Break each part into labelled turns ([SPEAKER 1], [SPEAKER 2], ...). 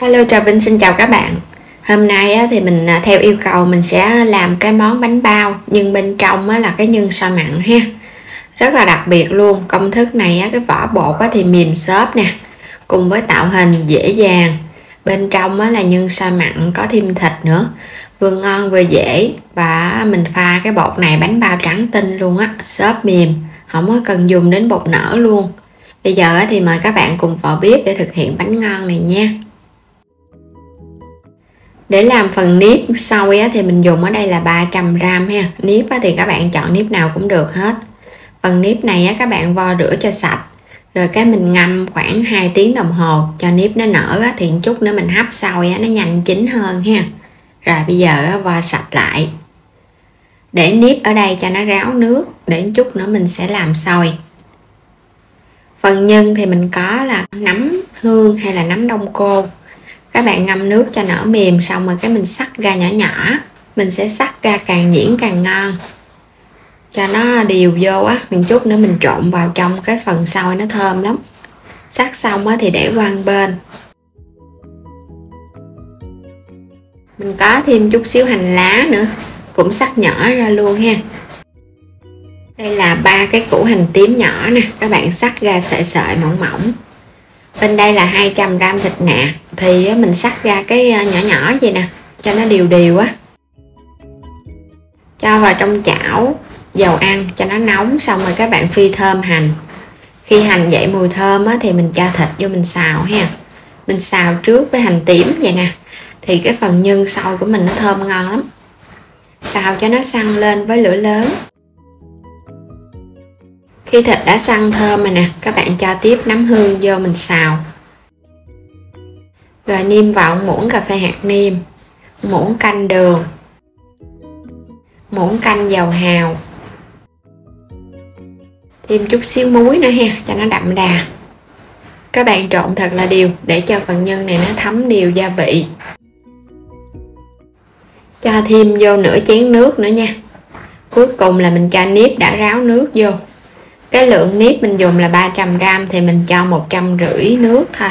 [SPEAKER 1] Hello, Trà Vinh xin chào các bạn. Hôm nay thì mình theo yêu cầu mình sẽ làm cái món bánh bao nhưng bên trong là cái nhân xôi mặn ha. Rất là đặc biệt luôn. Công thức này cái vỏ bột thì mềm xốp nè, cùng với tạo hình dễ dàng. Bên trong là nhân xôi mặn có thêm thịt nữa, vừa ngon vừa dễ. Và mình pha cái bột này bánh bao trắng tinh luôn á, xốp mềm, không có cần dùng đến bột nở luôn. Bây giờ thì mời các bạn cùng vào bếp để thực hiện bánh ngon này nha. Để làm phần nếp xôi thì mình dùng ở đây là 300g ha. Nếp thì các bạn chọn nếp nào cũng được hết. Phần nếp này các bạn vo rửa cho sạch, rồi cái mình ngâm khoảng 2 tiếng đồng hồ cho nếp nó nở thì chút nữa mình hấp xôi nó nhanh chín hơn ha. Rồi bây giờ vo sạch lại, để nếp ở đây cho nó ráo nước, để chút nữa mình sẽ làm xôi. Phần nhân thì mình có là nấm hương hay là nấm đông cô. Các bạn ngâm nước cho nở mềm xong rồi cái mình xắt ra nhỏ nhỏ. Mình sẽ xắt ra càng nhuyễn càng ngon, cho nó đều vô một chút nữa mình trộn vào trong cái phần xôi nó thơm lắm. Xắt xong thì để qua một bên. Mình có thêm chút xíu hành lá nữa, cũng xắt nhỏ ra luôn ha. Đây là 3 cái củ hành tím nhỏ nè, các bạn xắt ra sợi sợi mỏng mỏng. Bên đây là 200g thịt nạc thì mình xắt ra cái nhỏ nhỏ vậy nè, cho nó đều đều á. Cho vào trong chảo dầu ăn cho nó nóng, xong rồi các bạn phi thơm hành. Khi hành dậy mùi thơm thì mình cho thịt vô mình xào ha. Mình xào trước với hành tím vậy nè, thì cái phần nhân xôi của mình nó thơm ngon lắm. Xào cho nó săn lên với lửa lớn. Khi thịt đã săn thơm rồi nè, các bạn cho tiếp nấm hương vô mình xào. Rồi nêm vào muỗng cà phê hạt nêm, muỗng canh đường, muỗng canh dầu hào, thêm chút xíu muối nữa ha, cho nó đậm đà. Các bạn trộn thật là đều để cho phần nhân này nó thấm đều gia vị. Cho thêm vô nửa chén nước nữa nha. Cuối cùng là mình cho nếp đã ráo nước vô. Cái lượng nếp mình dùng là 300g thì mình cho 150 nước thôi.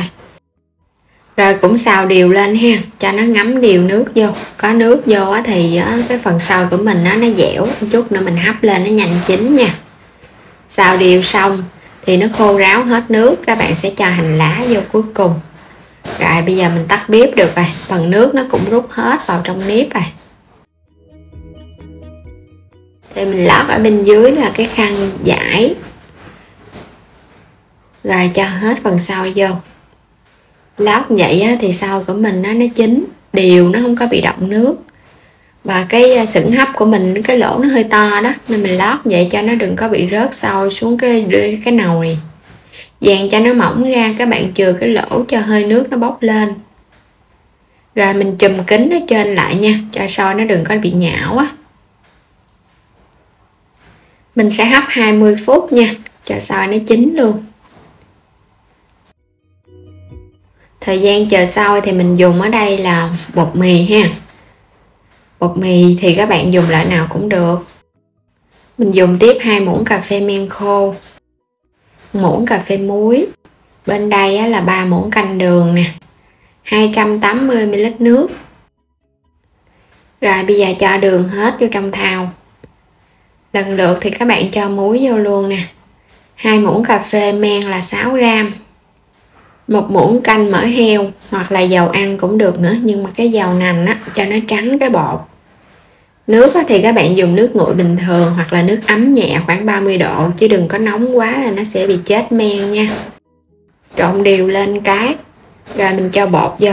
[SPEAKER 1] Rồi cũng xào đều lên ha, cho nó ngấm đều nước vô. Có nước vô thì cái phần xôi của mình nó dẻo, một chút nữa mình hấp lên nó nhanh chín nha. Xào đều xong thì nó khô ráo hết nước, các bạn sẽ cho hành lá vô cuối cùng. Rồi bây giờ mình tắt bếp được rồi, phần nước nó cũng rút hết vào trong nếp rồi. Thì mình lót ở bên dưới là cái khăn vải, rồi cho hết phần xôi vô. Lót vậy thì xôi của mình nó chín đều, nó không có bị đọng nước. Và cái sửng hấp của mình, cái lỗ nó hơi to đó, nên mình lót vậy cho nó đừng có bị rớt xôi xuống cái nồi. Dàn cho nó mỏng ra, các bạn chừa cái lỗ cho hơi nước nó bốc lên. Rồi mình trùm kín ở trên lại nha, cho xôi nó đừng có bị nhão á. Mình sẽ hấp 20 phút nha, cho xôi nó chín luôn. Thời gian chờ xôi thì mình dùng ở đây là bột mì ha. Bột mì thì các bạn dùng loại nào cũng được. Mình dùng tiếp 2 muỗng cà phê men khô, muỗng cà phê muối. Bên đây là 3 muỗng canh đường nè, 280ml nước. Rồi bây giờ cho đường hết vô trong thau. Lần lượt thì các bạn cho muối vô luôn nè. 2 muỗng cà phê men là 6g. 1 muỗng canh mỡ heo hoặc là dầu ăn cũng được nữa, nhưng mà cái dầu nành cho nó trắng cái bột. Nước thì các bạn dùng nước nguội bình thường hoặc là nước ấm nhẹ khoảng 30 độ, chứ đừng có nóng quá là nó sẽ bị chết men nha. Trộn đều lên cái, rồi mình cho bột vô.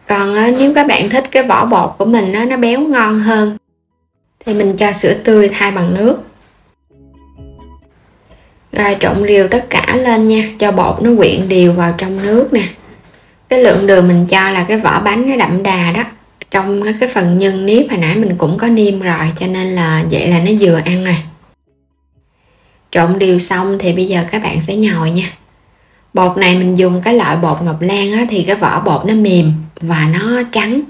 [SPEAKER 1] Còn nếu các bạn thích cái vỏ bột của mình nó béo ngon hơn thì mình cho sữa tươi thay bằng nước. Rồi trộn đều tất cả lên nha, cho bột nó quyện đều vào trong nước nè. Cái lượng đường mình cho là cái vỏ bánh nó đậm đà đó. Trong cái phần nhân nếp hồi nãy mình cũng có nêm rồi, cho nên là vậy là nó vừa ăn rồi. Trộn đều xong thì bây giờ các bạn sẽ nhồi nha. Bột này mình dùng cái loại bột Ngọc Lan thì cái vỏ bột nó mềm và nó trắng.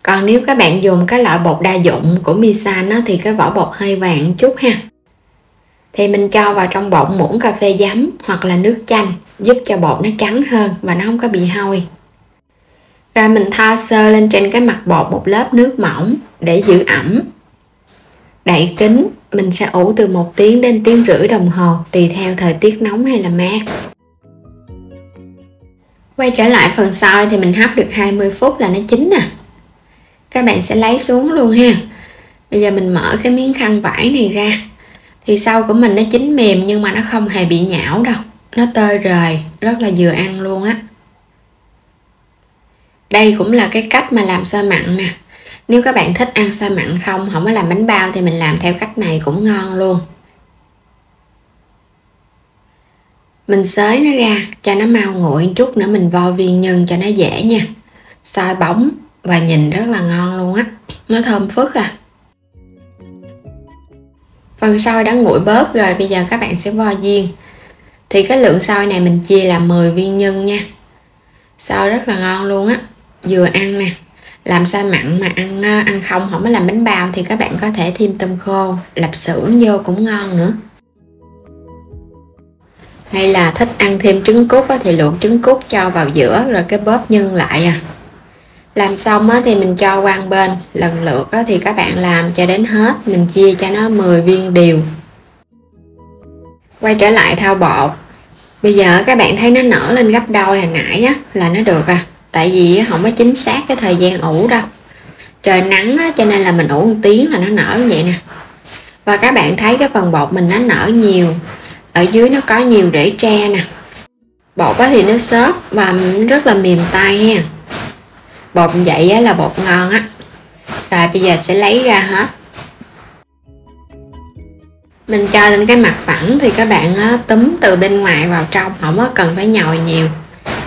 [SPEAKER 1] Còn nếu các bạn dùng cái loại bột đa dụng của Misan thì cái vỏ bột hơi vàng chút ha. Thì mình cho vào trong bột muỗng cà phê giấm hoặc là nước chanh, giúp cho bột nó trắng hơn và nó không có bị hôi. Rồi mình thoa sơ lên trên cái mặt bột một lớp nước mỏng để giữ ẩm. Đậy kín, mình sẽ ủ từ 1 tiếng đến 1 tiếng rưỡi đồng hồ tùy theo thời tiết nóng hay là mát. Quay trở lại phần xôi thì mình hấp được 20 phút là nó chín nè. Các bạn sẽ lấy xuống luôn ha. Bây giờ mình mở cái miếng khăn vải này ra. Thì xôi của mình nó chín mềm nhưng mà nó không hề bị nhão đâu. Nó tơi rời, rất là vừa ăn luôn á. Đây cũng là cái cách mà làm xôi mặn nè. Nếu các bạn thích ăn xôi mặn không có làm bánh bao thì mình làm theo cách này cũng ngon luôn. Mình xới nó ra cho nó mau nguội một chút nữa mình vo viên nhân cho nó dễ nha. Xôi bóng và nhìn rất là ngon luôn á. Nó thơm phức à. Phần xôi đã nguội bớt rồi, bây giờ các bạn sẽ vo viên. Thì cái lượng xôi này mình chia làm 10 viên nhân nha. Xôi rất là ngon luôn á, vừa ăn nè. Làm xôi mặn mà ăn không có làm bánh bao thì các bạn có thể thêm tôm khô, lạp xưởng vô cũng ngon nữa. Hay là thích ăn thêm trứng cút thì luộc trứng cút cho vào giữa rồi cái bóp nhân lại à. Làm xong thì mình cho qua bên, lần lượt thì các bạn làm cho đến hết, mình chia cho nó 10 viên đều. Quay trở lại thao bột. Bây giờ các bạn thấy nó nở lên gấp đôi hồi nãy á, là nó được à. Tại vì không có chính xác cái thời gian ủ đâu. Trời nắng á, cho nên là mình ủ 1 tiếng là nó nở như vậy nè. Và các bạn thấy cái phần bột mình nó nở nhiều. Ở dưới nó có nhiều rễ tre nè. Bột thì nó xốp và rất là mềm tay ha. Bột vậy là bột ngon á. Rồi bây giờ sẽ lấy ra hết. Mình cho lên cái mặt phẳng thì các bạn túm từ bên ngoài vào trong, không có cần phải nhồi nhiều.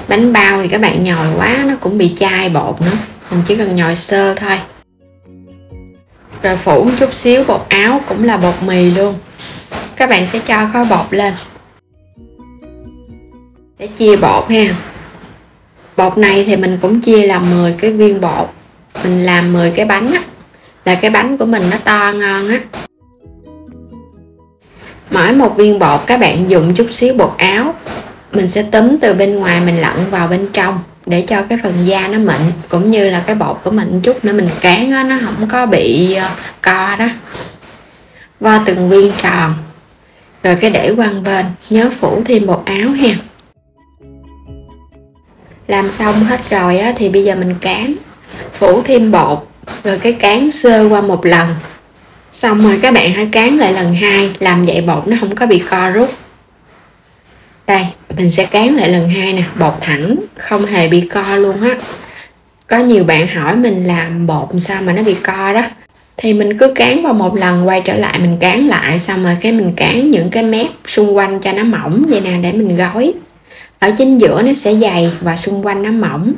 [SPEAKER 1] Bánh bao thì các bạn nhồi quá nó cũng bị chai bột nữa. Mình chỉ cần nhồi sơ thôi. Rồi phủ một chút xíu bột áo cũng là bột mì luôn. Các bạn sẽ cho khối bột lên. Sẽ chia bột ha. Bột này thì mình cũng chia làm 10 cái viên bột. Mình làm 10 cái bánh á. Là cái bánh của mình nó to ngon á. Mỗi một viên bột các bạn dùng chút xíu bột áo. Mình sẽ túm từ bên ngoài mình lặn vào bên trong để cho cái phần da nó mịn, cũng như là cái bột của mình chút nữa mình cán nó không có bị co đó. Vo từng viên tròn. Rồi cái để qua bên, nhớ phủ thêm bột áo ha. Làm xong hết rồi thì bây giờ mình cán, phủ thêm bột, rồi cái cán sơ qua một lần. Xong rồi các bạn hãy cán lại lần 2, làm vậy bột nó không có bị co rút. Đây, mình sẽ cán lại lần 2 nè, bột thẳng, không hề bị co luôn á. Có nhiều bạn hỏi mình làm bột sao mà nó bị co đó. Thì mình cứ cán vào một lần, quay trở lại mình cán lại, xong rồi cái mình cán những cái mép xung quanh cho nó mỏng vậy nè để mình gói. Ở chính giữa nó sẽ dày và xung quanh nó mỏng.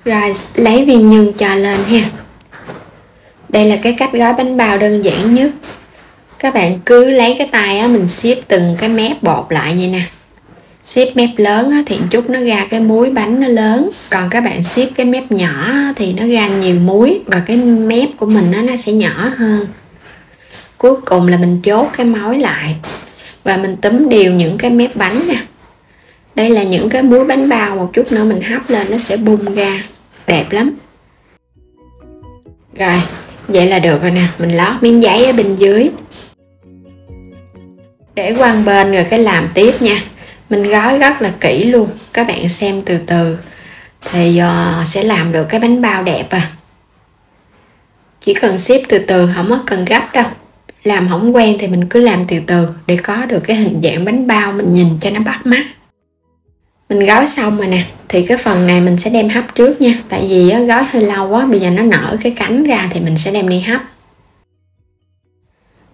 [SPEAKER 1] Rồi lấy viên nhân cho lên ha. Đây là cái cách gói bánh bao đơn giản nhất. Các bạn cứ lấy cái tay mình xếp từng cái mép bột lại vậy nè. Xếp mép lớn thì chút nó ra cái múi bánh nó lớn. Còn các bạn xếp cái mép nhỏ thì nó ra nhiều múi và cái mép của mình nó sẽ nhỏ hơn. Cuối cùng là mình chốt cái mối lại. Và mình túm đều những cái mép bánh nè. Đây là những cái múi bánh bao, một chút nữa mình hấp lên nó sẽ bung ra. Đẹp lắm. Rồi, vậy là được rồi nè. Mình lót miếng giấy ở bên dưới. Để qua bên rồi cái làm tiếp nha. Mình gói rất là kỹ luôn. Các bạn xem từ từ thì sẽ làm được cái bánh bao đẹp à. Chỉ cần xếp từ từ, không có cần gấp đâu. Làm không quen thì mình cứ làm từ từ để có được cái hình dạng bánh bao mình nhìn cho nó bắt mắt. Mình gói xong rồi nè, thì cái phần này mình sẽ đem hấp trước nha. Tại vì gói hơi lâu quá, bây giờ nó nở cái cánh ra thì mình sẽ đem đi hấp.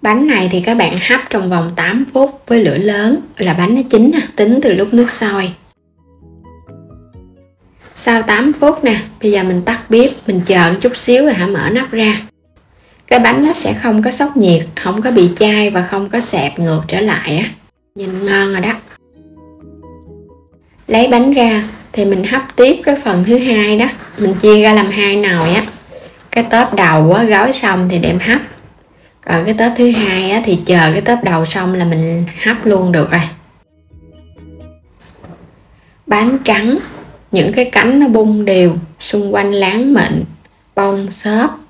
[SPEAKER 1] Bánh này thì các bạn hấp trong vòng 8 phút với lửa lớn là bánh nó chín nè, tính từ lúc nước sôi. Sau 8 phút nè, bây giờ mình tắt bếp, mình chờ một chút xíu rồi mở nắp ra. Cái bánh nó sẽ không có sốc nhiệt, không có bị chai và không có xẹp ngược trở lại á. Nhìn ngon rồi đó. Lấy bánh ra thì mình hấp tiếp cái phần thứ hai đó. Mình chia ra làm 2 nồi á. Cái tớp đầu gói xong thì đem hấp. Còn cái tớp thứ hai thì chờ cái tớp đầu xong là mình hấp luôn được rồi. Bánh trắng những cái cánh nó bung đều, xung quanh láng mịn, bông xốp.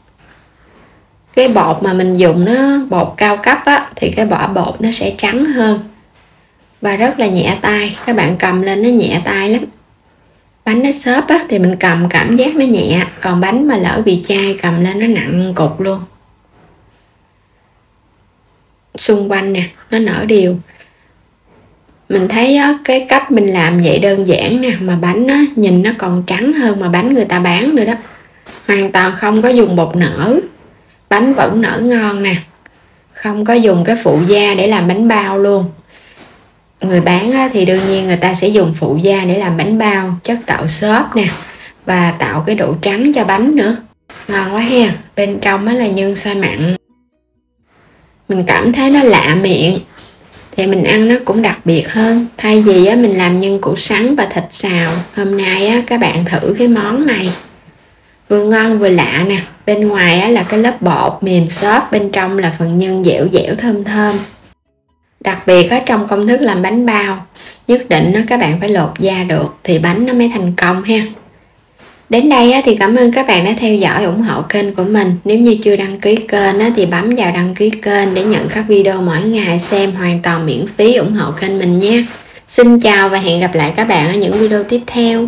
[SPEAKER 1] Cái bột mà mình dùng nó bột cao cấp á, thì cái vỏ bột nó sẽ trắng hơn và rất là nhẹ tay, các bạn cầm lên nó nhẹ tay lắm. Bánh nó xốp á, thì mình cầm cảm giác nó nhẹ, còn bánh mà lỡ bị chai cầm lên nó nặng cục luôn. Xung quanh nè, nó nở đều. Mình thấy á, cái cách mình làm vậy đơn giản nè, mà bánh á, nhìn nó còn trắng hơn mà bánh người ta bán nữa đó. Hoàn toàn không có dùng bột nở, bánh vẫn nở ngon nè. Không có dùng cái phụ gia để làm bánh bao luôn. Người bán á, thì đương nhiên người ta sẽ dùng phụ gia để làm bánh bao, chất tạo xốp nè và tạo cái độ trắng cho bánh nữa. Ngon quá ha. Bên trong á là nhân xoài mặn. Mình cảm thấy nó lạ miệng thì mình ăn nó cũng đặc biệt hơn. Thay vì á, mình làm nhân củ sắn và thịt xào, hôm nay á, các bạn thử cái món này. Vừa ngon vừa lạ nè. Bên ngoài á, là cái lớp bột mềm xốp, bên trong là phần nhân dẻo dẻo thơm thơm. Đặc biệt ở trong công thức làm bánh bao, nhất định đó các bạn phải lột da được thì bánh nó mới thành công ha. Đến đây thì cảm ơn các bạn đã theo dõi ủng hộ kênh của mình. Nếu như chưa đăng ký kênh thì bấm vào đăng ký kênh để nhận các video mỗi ngày xem hoàn toàn miễn phí, ủng hộ kênh mình nha. Xin chào và hẹn gặp lại các bạn ở những video tiếp theo.